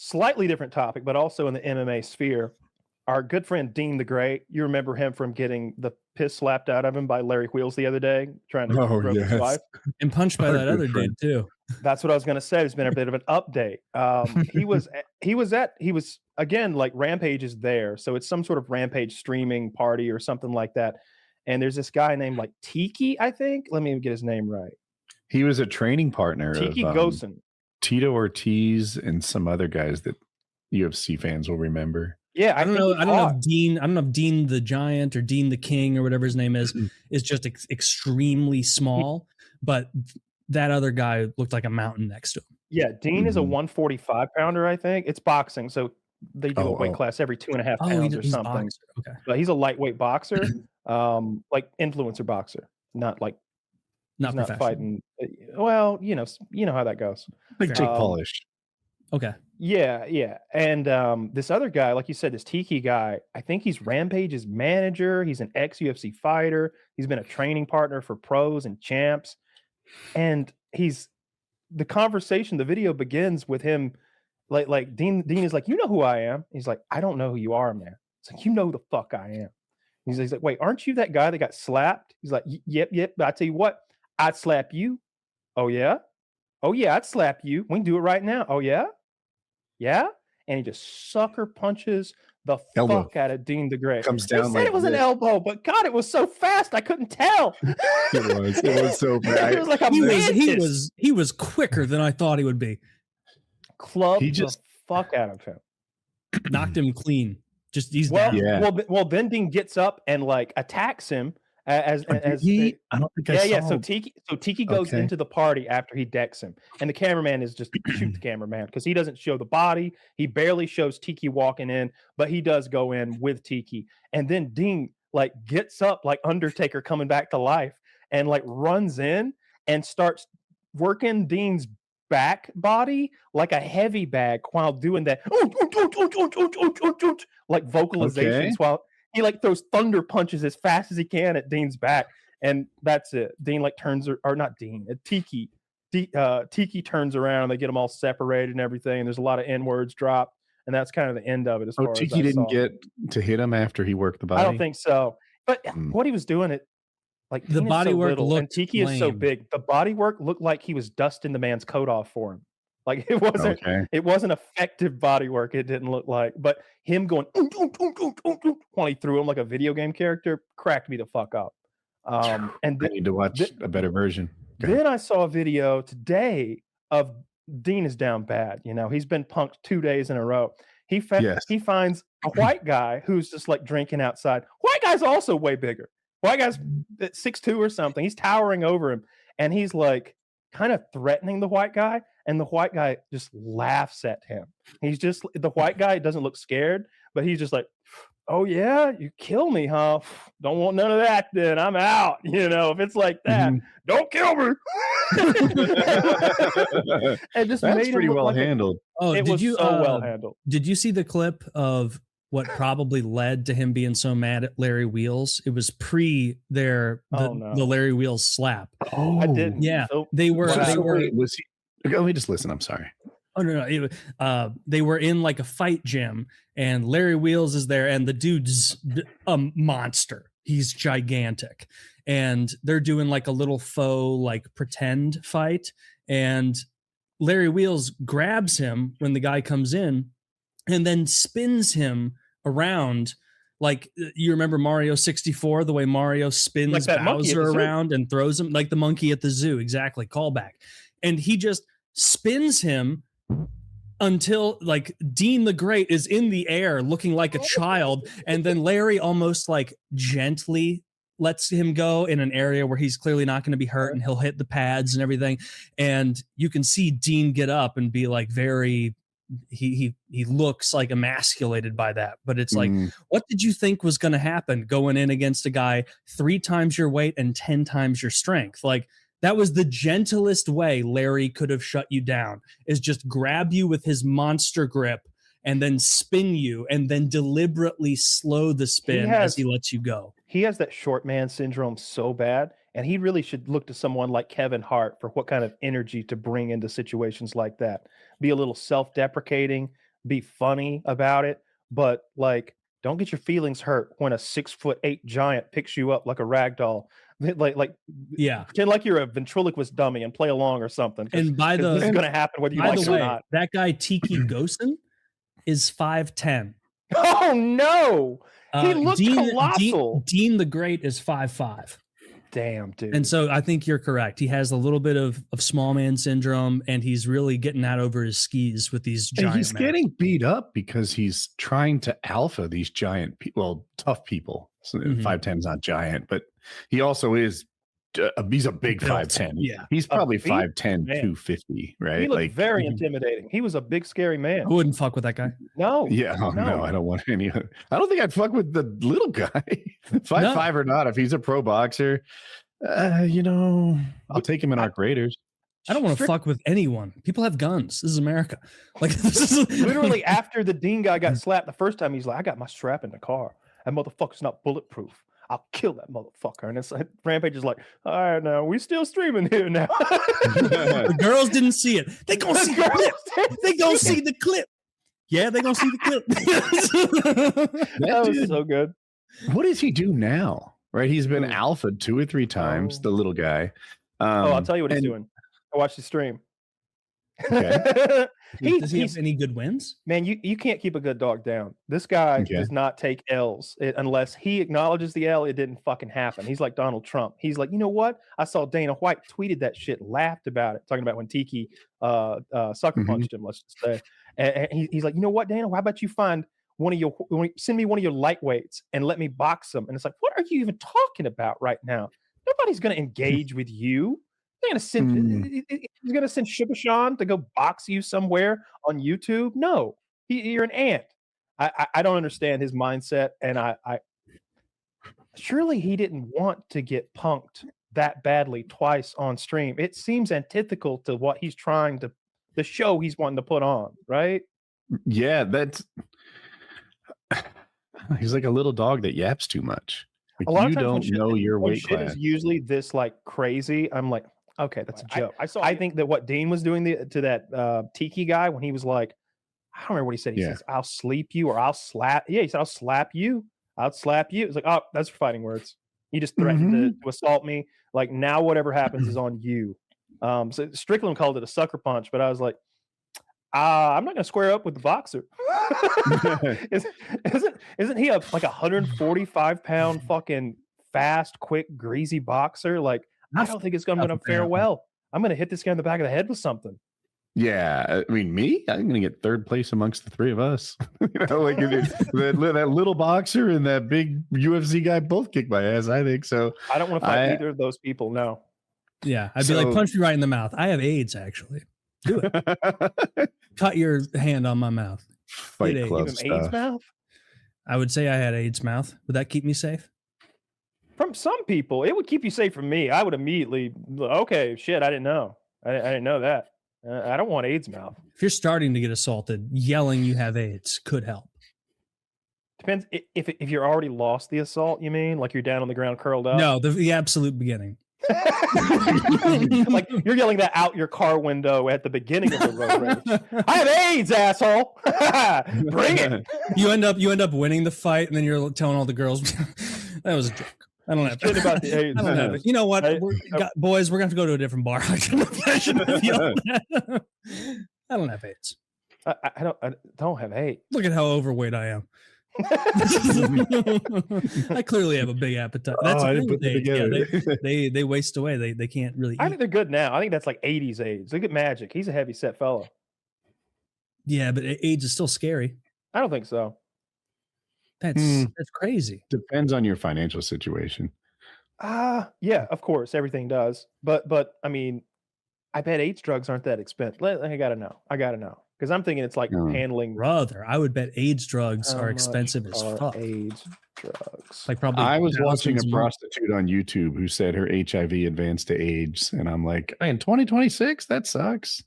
slightly different topic, but also in the MMA sphere. Our good friend Deen the Great, you remember him from getting the piss slapped out of him by Larry Wheels the other day, trying to rope his wife. And punched by that other dude too. That's what I was going to say. There's been a bit of an update. He was again, like Rampage is there. So it's some sort of Rampage streaming party or something like that. And there's this guy named like Tiki, I think. Let me get his name right. He was a training partner Tiki of Ghosn. Tito Ortiz and some other guys that UFC fans will remember. Yeah, I don't know if Deen the Giant or Deen the King or whatever his name is just extremely small, but that other guy looked like a mountain next to him. Yeah, Deen is a 145 pounder, I think. It's boxing, so they do a weight class every 2.5 pounds or something. Boxer. Okay, but he's a lightweight boxer, like influencer boxer, not fighting. Well, you know how that goes. Like Jake Polish. Okay. Yeah. And this other guy, like you said, this Tiki guy, I think he's Rampage's manager. He's an ex-UFC fighter. He's been a training partner for pros and champs. And the conversation, the video begins with him, like Deen is like, you know who I am? He's like, I don't know who you are, man. It's like, you know the fuck I am. He's like, wait, aren't you that guy that got slapped? He's like, yep. But I tell you what, I'd slap you. Oh yeah? Oh yeah, I'd slap you. We can do it right now. Oh yeah? Yeah? And he just sucker punches the fuck out of Deen the Great. Comes down. He said it was an elbow, but God, it was so fast I couldn't tell. It was so bad. It was like he was quicker than I thought he would be. Clubbed the fuck out of him. Knocked him clean. Just he's down. Yeah. Well, then Deen gets up and like attacks him as I don't think I saw. So Tiki goes into the party after he decks him, and the cameraman is just shoot the cameraman because he doesn't show the body. He barely shows Tiki walking in, but he does go in with Tiki, and then Deen like gets up like Undertaker coming back to life and like runs in and starts working Deen's back body like a heavy bag while doing that like vocalizations while he like throws thunder punches as fast as he can at Deen's back, and that's it. Deen like turns or not Deen, Tiki turns around and they get them all separated and everything. And there's a lot of N-words dropped, and that's kind of the end of it. As far Tiki didn't get to hit him after he worked the body. I don't think so. But what he was doing like the body work looked and Tiki is so big. The body work looked like he was dusting the man's coat off for him. Like it wasn't effective body work. It didn't look like, but him going while he threw him like a video game character cracked me the fuck up. And I need to watch a better version. Then I saw a video today of Deen is down bad. You know, he's been punked 2 days in a row. He finds a white guy who's just like drinking outside. White guy's also way bigger. White guy's 6'2" or something. He's towering over him, and he's like kind of threatening the white guy, and the white guy just laughs at him. The white guy doesn't look scared, but he's just like, oh yeah, you kill me, huh? Don't want none of that then. I'm out. You know, if it's like that, don't kill me. And just that's pretty well handled. It was so well handled. Did you see the clip of what probably led to him being so mad at Larry Wheels? It was the Larry Wheels slap. Oh, I didn't. Yeah, so, they were. Was he? Let me just listen. I'm sorry. Oh no! They were in like a fight gym, and Larry Wheels is there, and the dude's a monster. He's gigantic, and they're doing like a little faux, like pretend fight, and Larry Wheels grabs him when the guy comes in, and then spins him around. Like, you remember Mario 64, the way Mario spins like Bowser around and throws him like the monkey at the zoo. Exactly. Callback. And he just spins him until like Deen the Great is in the air looking like a child. And then Larry almost like gently lets him go in an area where he's clearly not going to be hurt, and he'll hit the pads and everything. And you can see Deen get up and be like he looks like emasculated by that, but it's like, what did you think was going to happen going in against a guy 3 times your weight and 10 times your strength? Like, that was the gentlest way Larry could have shut you down, is just grab you with his monster grip and then spin you and then deliberately slow the spin as he lets you go. He has that short man syndrome so bad, and he really should look to someone like Kevin Hart for what kind of energy to bring into situations like that. Be a little self-deprecating, be funny about it, but like, don't get your feelings hurt when a 6'8" giant picks you up like a rag doll. Like, Yeah. pretend like you're a ventriloquist dummy and play along or something. And by the this is going to happen whether you by like the it or way, not. that guy Tiki Ghosn is 5'10". Oh no, he looked colossal. Deen the Great is 5'5". Damn, dude. And so I think you're correct. He has a little bit of small man syndrome, and he's really getting out over his skis with these giant. And he's men. getting beat up because he's trying to alpha these giant people, well, tough people. So 5'10" is not giant, but he also is. He's a big 5'10". Yeah, he's probably 5'10", 250, right? He looked very intimidating. He was a big, scary man. I wouldn't fuck with that guy. No. Yeah, no, I don't want any. I don't think I'd fuck with the little guy, 5'5" or not. If he's a pro boxer, I'll take him in Arc Raiders. I don't want to fuck with anyone. People have guns. This is America. Like, this is literally after the Deen guy got slapped the first time, he's like, "I got my strap in the car. That motherfucker's not bulletproof. I'll kill that motherfucker." And it's like, Rampage is like, "All right, now we still streaming here now." The girls didn't see it. They gonna see the clip. They gonna see the clip. Yeah, they gonna see the clip. That was so good. What does he do now? Right, he's been alphaed 2 or 3 times. The little guy. I'll tell you what he's doing. I watched the stream. Okay. Does he have any good wins? Man, you can't keep a good dog down. This guy does not take L's unless he acknowledges the L. It didn't fucking happen. He's like Donald Trump. He's like, you know what? I saw Dana White tweeted that shit, laughed about it, talking about when Tiki sucker punched him. Let's just say, and he's like, you know what, Dana? How about you send me one of your lightweights and let me box them? And it's like, what are you even talking about right now? Nobody's gonna engage with you. He's gonna send Shibashan to go box you somewhere on YouTube. No, you're an ant. I don't understand his mindset, and I surely he didn't want to get punked that badly twice on stream. It seems antithetical to what he's trying to, the show he's wanting to put on, right? Yeah, he's like a little dog that yaps too much. Like, a lot you of times don't know your weight shit class. is usually this like crazy. I'm like, okay, that's a joke. I think that what Deen was doing to that Tiki guy when he was like, I don't remember what he said. He says, "I'll sleep you," or "I'll slap." Yeah, he said, "I'll slap you." I'll slap you. It's like, oh, that's fighting words. You just threatened to assault me. Like, now whatever happens is on you. So Strickland called it a sucker punch, but I was like, I'm not gonna square up with the boxer. Isn't he like 145-pound fucking fast, quick, greasy boxer? Like, I don't think it's gonna fare well. I'm gonna hit this guy in the back of the head with something. Yeah, I mean, I'm gonna get 3rd place amongst the 3 of us. Like that little boxer and that big UFC guy both kick my ass. I think so. I don't want to fight either of those people. No. Yeah, I'd be like, punch me right in the mouth. I have AIDS, actually. Do it. Cut your hand on my mouth. Fight Club stuff. AIDS mouth? I would say I had AIDS mouth. Would that keep me safe? From some people, it would keep you safe from me. I would immediately, okay, shit, I didn't know. I didn't know that. I don't want AIDS mouth. If you're starting to get assaulted, yelling you have AIDS could help. Depends if you're already lost the assault. You mean like you're down on the ground curled up? No, the absolute beginning. Like you're yelling that out your car window at the beginning of the road rage. I have AIDS, asshole. Bring it. You end up winning the fight, and then you're telling all the girls that was a joke. I don't have it. I don't have it. You know what, boys? We're gonna have to go to a different bar. I don't have AIDS. I don't have AIDS. Look at how overweight I am. I clearly have a big appetite. That's the thing with AIDS. Yeah, they waste away. They can't really eat. I think they're good now. I think that's like 80s AIDS. Look at Magic. He's a heavy set fellow. Yeah, but AIDS is still scary. I don't think so. That's crazy. Depends on your financial situation. Yeah, of course, everything does. But I mean, I bet AIDS drugs aren't that expensive. I gotta know. Because I'm thinking it's like handling. Brother, I would bet AIDS drugs are expensive as fuck. AIDS drugs. Like probably. I was watching a prostitute on YouTube who said her HIV advanced to AIDS, and I'm like, in 2026, that sucks.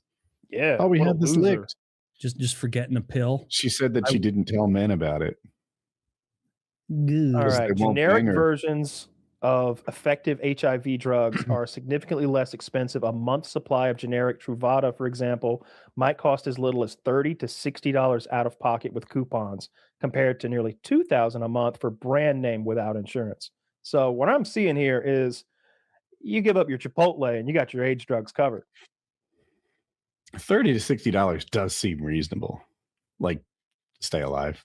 Yeah. Oh, we had this licked. Just forgetting a pill. She said that she didn't tell men about it. All right, generic versions of effective HIV drugs are significantly less expensive. A month's supply of generic Truvada, for example, might cost as little as $30 to $60 out of pocket with coupons, compared to nearly $2,000 a month for brand name without insurance. So what I'm seeing here is you give up your Chipotle and you got your AIDS drugs covered. $30 to $60 does seem reasonable. Like, stay alive.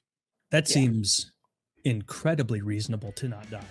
That seems incredibly reasonable to not die.